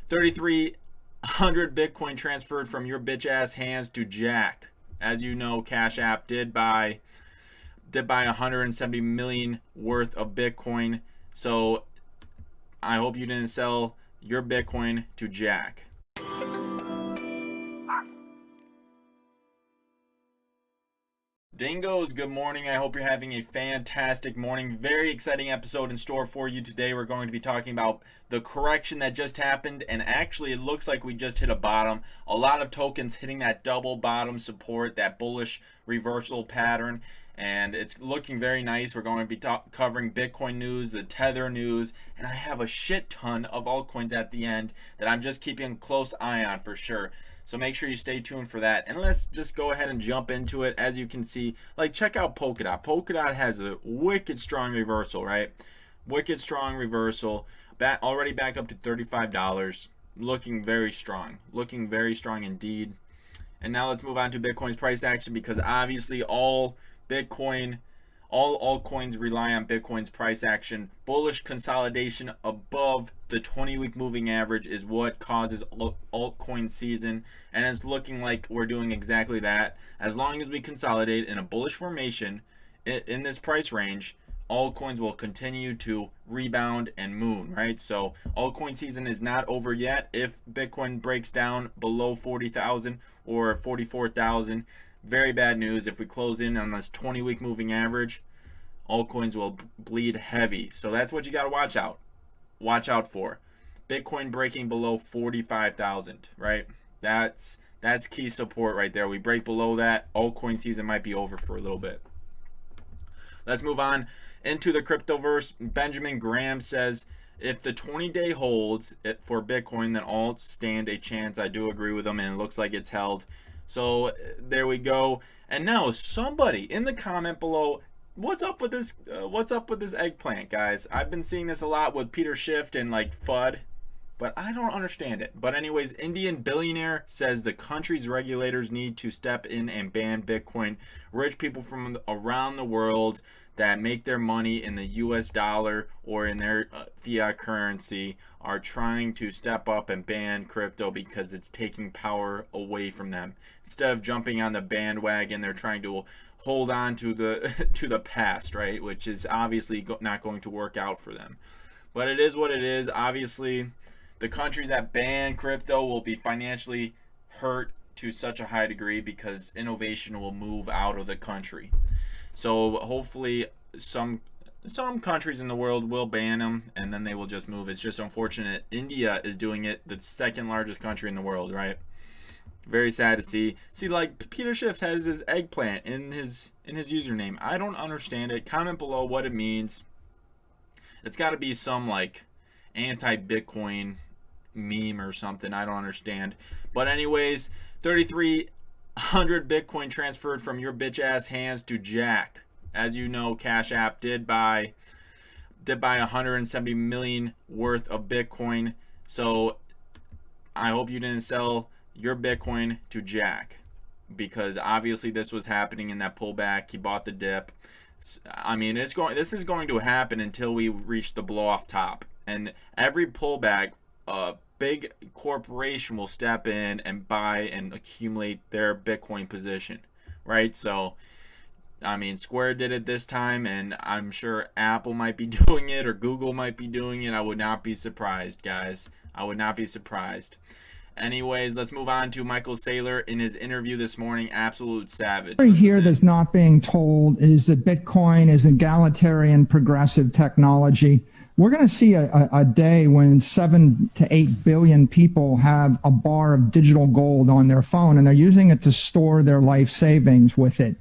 3,300 Bitcoin transferred from your bitch ass hands to Jack. As you know, Cash App did buy 170 million worth of Bitcoin. So I hope you didn't sell your Bitcoin to Jack. Dingoos, good morning. I hope you're having a fantastic morning. Very exciting episode in store for you today. We're going to be talking about the correction that just happened, and actually it looks like we just hit a bottom. A lot of tokens hitting that double bottom support, that bullish reversal pattern, and it's looking very nice. We're going to be covering Bitcoin news, the Tether news, and I have a shit ton of altcoins at the end that I'm just keeping a close eye on for sure. So make sure you stay tuned for that. And let's just go ahead and jump into it. As you can see, like, check out Polkadot. Polkadot has a wicked strong reversal, right? Wicked strong reversal. Already back up to $35. Looking very strong. Looking very strong indeed. And now let's move on to Bitcoin's price action, because obviously all altcoins rely on Bitcoin's price action. Bullish consolidation above the 20-week moving average is what causes altcoin season, and it's looking like we're doing exactly that. As long as we consolidate in a bullish formation in this price range, altcoins will continue to rebound and moon, right? So altcoin season is not over yet. If Bitcoin breaks down below 40,000 or 44,000, very bad news. If we close in on this 20-week moving average, altcoins will bleed heavy. So that's what you got to watch out for. Bitcoin breaking below 45,000, right? That's key support right there. We break below that, altcoin season might be over for a little bit. Let's move on into the cryptoverse. Benjamin Graham says, if the 20-day holds for Bitcoin, then alts stand a chance. I do agree with him, and it looks like it's held. So there we go. And now somebody in the comment below, what's up with this eggplant, guys? I've been seeing this a lot with Peter Schiff and like FUD, but I don't understand it. But anyways, Indian billionaire says the country's regulators need to step in and ban Bitcoin. Rich people from around the world that make their money in the US dollar or in their fiat currency are trying to step up and ban crypto because it's taking power away from them. Instead of jumping on the bandwagon, they're trying to hold on to the past, right? Which is obviously not going to work out for them. But it is what it is. Obviously, the countries that ban crypto will be financially hurt to such a high degree because innovation will move out of the country. So hopefully some countries in the world will ban them, and then they will just move. It's just unfortunate. India is doing it, the second largest country in the world, right? Very sad to see. See, like, Peter Schiff has his eggplant in his username. I don't understand it. Comment below what it means. It's got to be some like anti-Bitcoin meme or something. I don't understand. But anyways, 3,300 Bitcoin transferred from your bitch ass hands to Jack. As you know, Cash App did buy 170 million worth of Bitcoin. So I hope you didn't sell your Bitcoin to Jack, because obviously this was happening in that pullback. He bought the dip. I mean, this is going to happen until we reach the blow off top, and every pullback, big corporation will step in and buy and accumulate their Bitcoin position, right? So I mean, Square did it this time, and I'm sure Apple might be doing it, or Google might be doing it. I would not be surprised, guys. I would not be surprised. Anyways, let's move on to Michael Saylor in his interview this morning. Absolute savage. Here that's not being told is that Bitcoin is egalitarian progressive technology. We're going to see a day when 7 to 8 billion people have a bar of digital gold on their phone, and they're using it to store their life savings with it.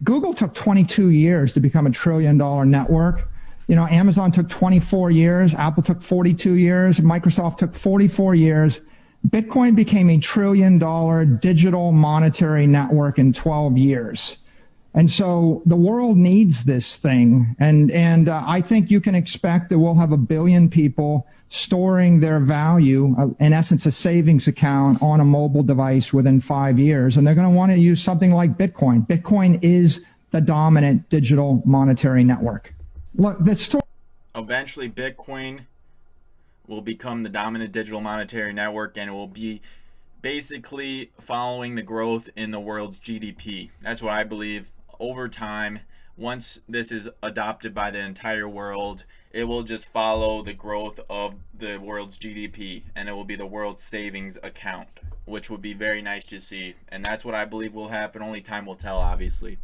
Google took 22 years to become $1 trillion network. You know, Amazon took 24 years. Apple took 42 years. Microsoft took 44 years. Bitcoin became $1 trillion digital monetary network in 12 years. And so the world needs this thing. And I think you can expect that we'll have 1 billion people storing their value, in essence, a savings account on a mobile device within 5 years. And they're going to want to use something like Bitcoin. Bitcoin is the dominant digital monetary network. Look, the story. Eventually, Bitcoin will become the dominant digital monetary network, and it will be basically following the growth in the world's GDP. That's what I believe. Over time, once this is adopted by the entire world, it will just follow the growth of the world's GDP, and it will be the world's savings account, which would be very nice to see. And that's what I believe will happen. Only time will tell, obviously.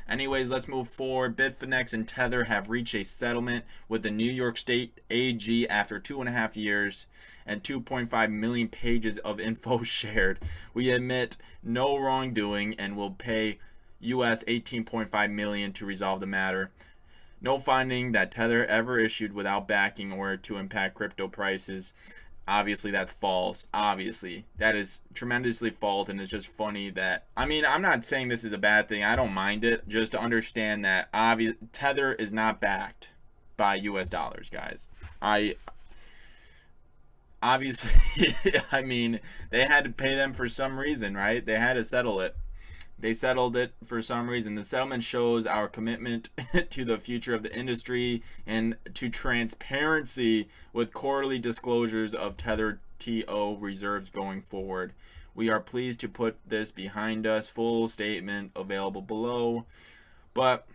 Anyways, let's move forward. Bitfinex and Tether have reached a settlement with the New York State AG after 2.5 years and 2.5 million pages of info shared. We admit no wrongdoing and will pay US 18.5 million to resolve the matter. No finding that Tether ever issued without backing or to impact crypto prices. Obviously that's false. Obviously that is tremendously false, and it's just funny that, I mean, I'm not saying this is a bad thing. I don't mind it, just to understand that Tether is not backed by US dollars, guys. Obviously I mean, they had to pay them for some reason, right? They had to settle it. They settled it for some reason. The settlement shows our commitment to the future of the industry and to transparency with quarterly disclosures of Tether TO reserves going forward. We are pleased to put this behind us. Full statement available below. But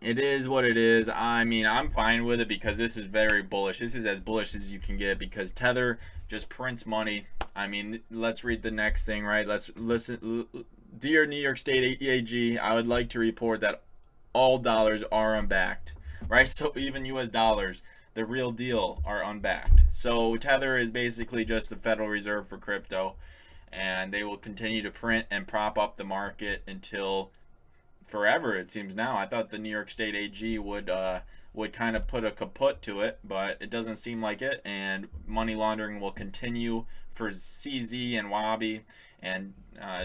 it is what it is. I mean, I'm fine with it because this is very bullish. This is as bullish as you can get because Tether just prints money. I mean, let's read the next thing, right? Let's listen. Dear New York State AG, I would like to report that all dollars are unbacked, right? So even US dollars, the real deal, are unbacked. So Tether is basically just the Federal Reserve for crypto, and they will continue to print and prop up the market until forever, it seems now. I thought the New York State AG would kind of put a kaput to it, but it doesn't seem like it, and money laundering will continue for CZ and Wabi, and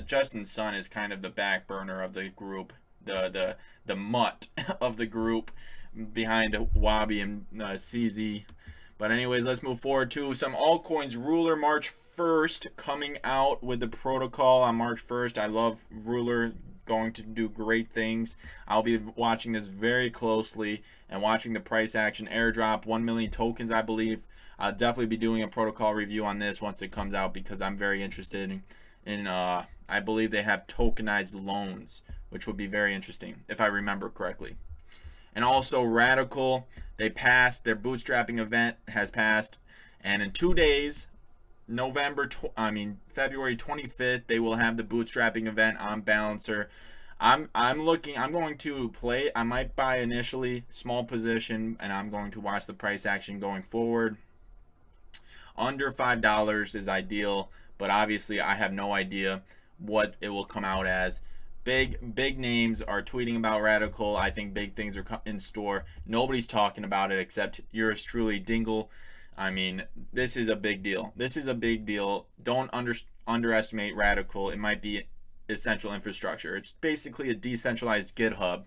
Justin Sun is kind of the back burner of the group, the mutt of the group behind Wabi and CZ. But anyways, let's move forward to some altcoins. Ruler March 1st coming out with the protocol on March 1st. I love Ruler, going to do great things. I'll be watching this very closely and watching the price action. Airdrop 1 million tokens, I believe. I'll definitely be doing a protocol review on this once it comes out because I'm very interested in I believe they have tokenized loans, which would be very interesting if I remember correctly. And also Radical, they passed their bootstrapping event, has passed, and in 2 days, February 25th, they will have the bootstrapping event on Balancer. I'm going to play. I might buy initially small position, and I'm going to watch the price action going forward. Under $5 is ideal, but obviously I have no idea what it will come out as. Big names are tweeting about Radical. I think big things are in store. Nobody's talking about it except yours truly, Dingooo. I mean, this is a big deal. This is a big deal. Don't underestimate Radical. It might be essential infrastructure. It's basically a decentralized GitHub,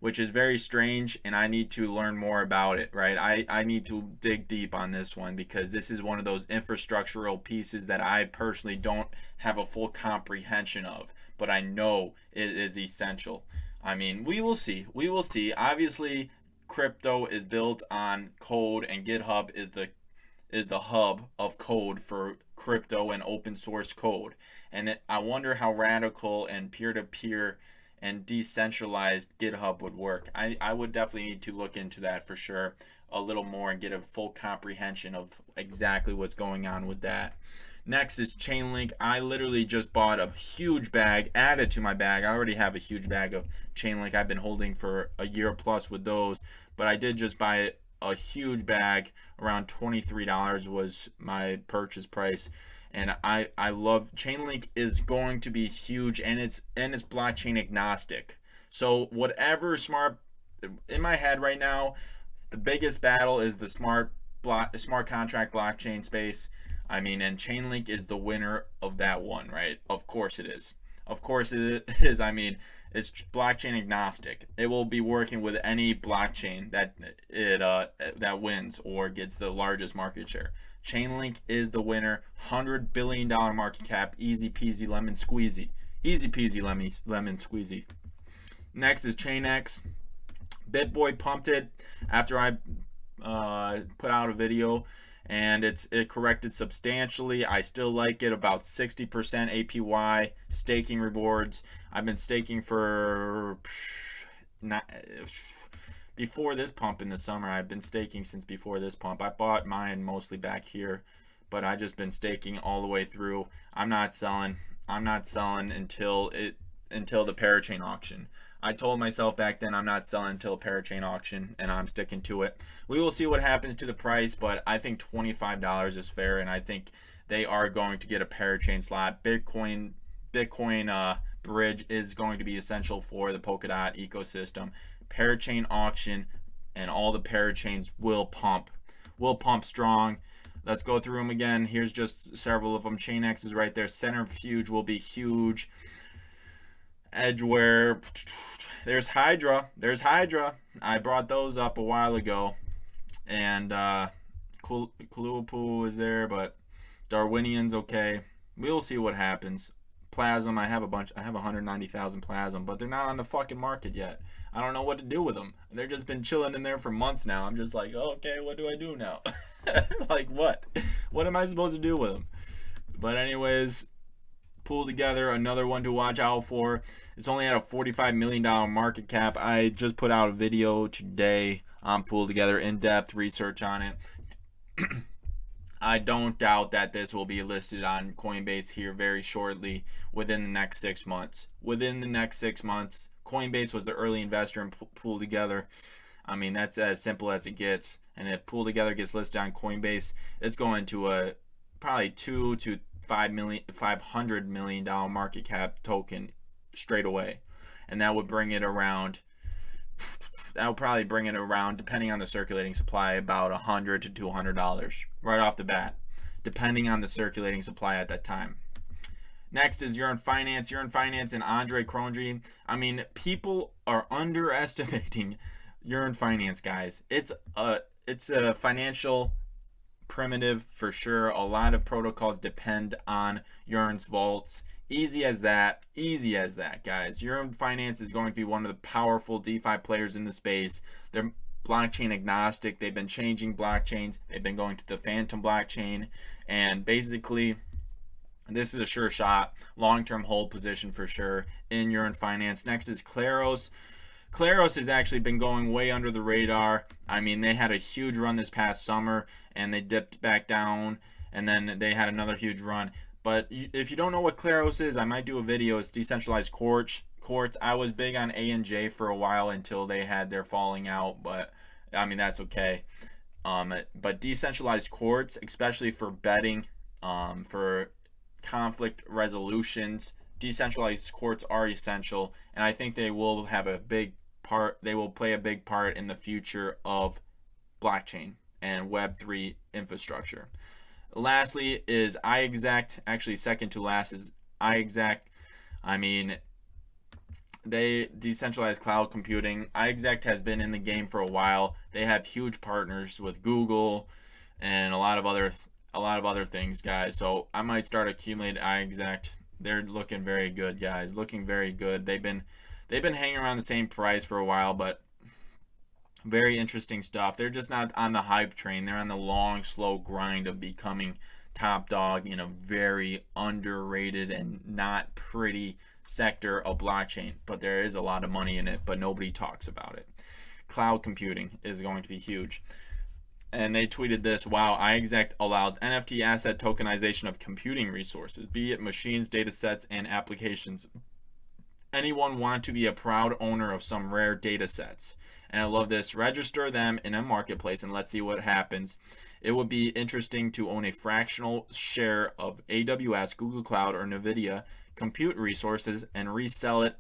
which is very strange, and I need to learn more about it, right? I need to dig deep on this one because this is one of those infrastructural pieces that I personally don't have a full comprehension of, but I know it is essential. I mean, we will see. We will see. Obviously, crypto is built on code, and GitHub is the hub of code for crypto and open source code. And I wonder how Radical and peer-to-peer and decentralized GitHub would work. I would definitely need to look into that for sure a little more and get a full comprehension of exactly what's going on with that. Next is Chainlink. I literally just bought a huge bag, added to my bag. I already have a huge bag of Chainlink. I've been holding for a year plus with those, but I did just buy a huge bag. Around $23 was my purchase price, and I love Chainlink. Is going to be huge, and it's blockchain agnostic. So whatever smart, in my head right now, the biggest battle is the smart contract blockchain space. I mean, and Chainlink is the winner of that one, right? Of course it is. Of course it is. I mean, it's blockchain agnostic. It will be working with any blockchain that wins or gets the largest market share. Chainlink is the winner. $100 billion market cap. Easy peasy lemon squeezy. Easy peasy lemon squeezy. Next is ChainX. BitBoy pumped it after I put out a video, and it corrected substantially. I still like it, about 60% APY staking rewards. I've been staking for not before this pump in the summer. I've been staking since before this pump. I bought mine mostly back here, but I just been staking all the way through. I'm not selling until the parachain auction. I told myself back then I'm not selling until parachain auction, and I'm sticking to it. We will see what happens to the price, but I think $25 is fair, and I think they are going to get a parachain slot. Bitcoin bridge is going to be essential for the Polkadot ecosystem. Parachain auction and all the parachains will pump strong. Let's go through them again. Here's just several of them. ChainX is right there. Centrifuge will be huge. Edgeware. There's Hydra. I brought those up a while ago. And Kulupu is there, but Darwinian's okay. We'll see what happens. Plasm, I have 190,000 Plasm, but they're not on the fucking market yet. I don't know what to do with them. They're just been chilling in there for months now. I'm just like, okay, what do I do now? Like what? What am I supposed to do with them? But anyways, Pool Together, another one to watch out for. It's only at a $45 million market cap. I just put out a video today on Pool Together, in-depth research on it. I don't doubt that this will be listed on Coinbase here very shortly, within the next 6 months. Coinbase was the early investor in Pool Together. I mean, that's as simple as it gets. And if Pool Together gets listed on Coinbase, it's going to a probably $2 to $500 million market cap token straight away, and that would bring it around. That would probably bring it around, depending on the circulating supply, about $100 to $200 right off the bat, depending on the circulating supply at that time. Next is Yearn Finance. Yearn Finance and Andre Cronje. I mean, people are underestimating Yearn Finance, guys. It's a financial primitive for sure. A lot of protocols depend on Yearn's vaults. Easy as that, guys. Yearn Finance is going to be one of the powerful DeFi players in the space. They're blockchain agnostic. They've been changing blockchains. They've been going to the Phantom blockchain, and basically this is a sure shot, long-term hold position for sure in Yearn Finance. Next is Claros. Claros has actually been going way under the radar. I mean, they had a huge run this past summer, and they dipped back down, and then they had another huge run. But if you don't know what Claros is, I might do a video. It's decentralized quartz. I was big on ANJ for a while until they had their falling out, but I mean, that's okay. But decentralized quartz, especially for betting, for conflict resolutions, decentralized quartz are essential, and I think they will have a big part. They will play a big part in the future of blockchain and Web3 infrastructure. Lastly is iExact. Actually, second to last is iExact. I mean, they decentralized cloud computing. iExact has been in the game for a while. They have huge partners with Google and a lot of other things, guys. So I might start accumulating iExact. They're looking very good, guys. Looking very good. They've been hanging around the same price for a while, but very interesting stuff. They're just not on the hype train. They're on the long, slow grind of becoming top dog in a very underrated and not pretty sector of blockchain. But there is a lot of money in it, but nobody talks about it. Cloud computing is going to be huge. And they tweeted this: wow, iExact allows NFT asset tokenization of computing resources, be it machines, data sets, and applications. Anyone want to be a proud owner of some rare data sets? And I love this. Register them in a marketplace and let's see what happens. It would be interesting to own a fractional share of AWS, Google Cloud, or NVIDIA compute resources and resell it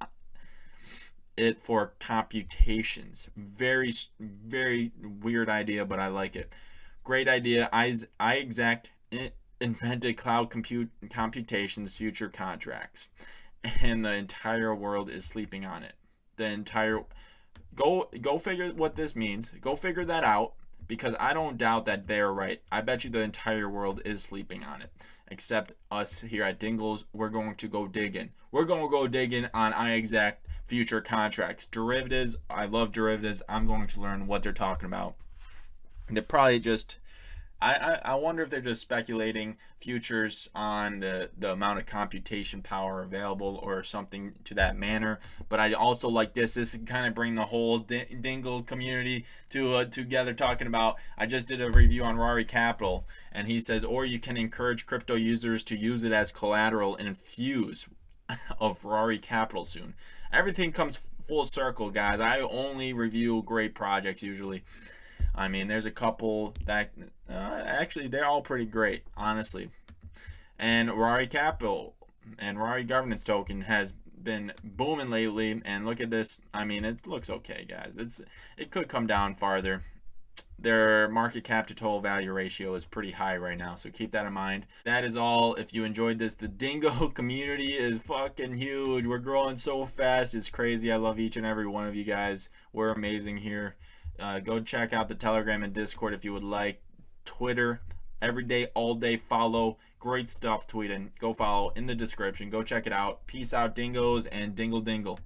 for computations. Very, very weird idea, but I like it. Great idea. iExact invented cloud computations future contracts, and the entire world is sleeping on it. The entire go figure what this means. Go figure that out, because I don't doubt that they're right. I bet you the entire world is sleeping on it, except us here at Dingooos. We're going to go digging. We're going to go digging on iExact future contracts, derivatives. I love derivatives. I'm going to learn what they're talking about. They're probably just, I wonder if they're just speculating futures on the amount of computation power available or something to that manner. But I also like this kind of bring the whole Dingooo community together, talking about, I just did a review on Rari Capital, and he says, or you can encourage crypto users to use it as collateral and infuse of Rari Capital soon. Everything comes full circle, guys. I only review great projects usually. I mean, there's a couple that actually they're all pretty great, honestly. And Rari Capital and Rari Governance Token has been booming lately. And look at this. I mean, it looks okay, guys. It could come down farther. Their market cap to total value ratio is pretty high right now, so keep that in mind. That is all. If you enjoyed this, the Dingooo community is fucking huge. We're growing so fast. It's crazy. I love each and every one of you guys. We're amazing here. Go check out the Telegram and Discord if you would like. Twitter, every day, all day, follow. Great stuff tweeting. Go follow in the description. Go check it out. Peace out, dingoes, and dingle dingle.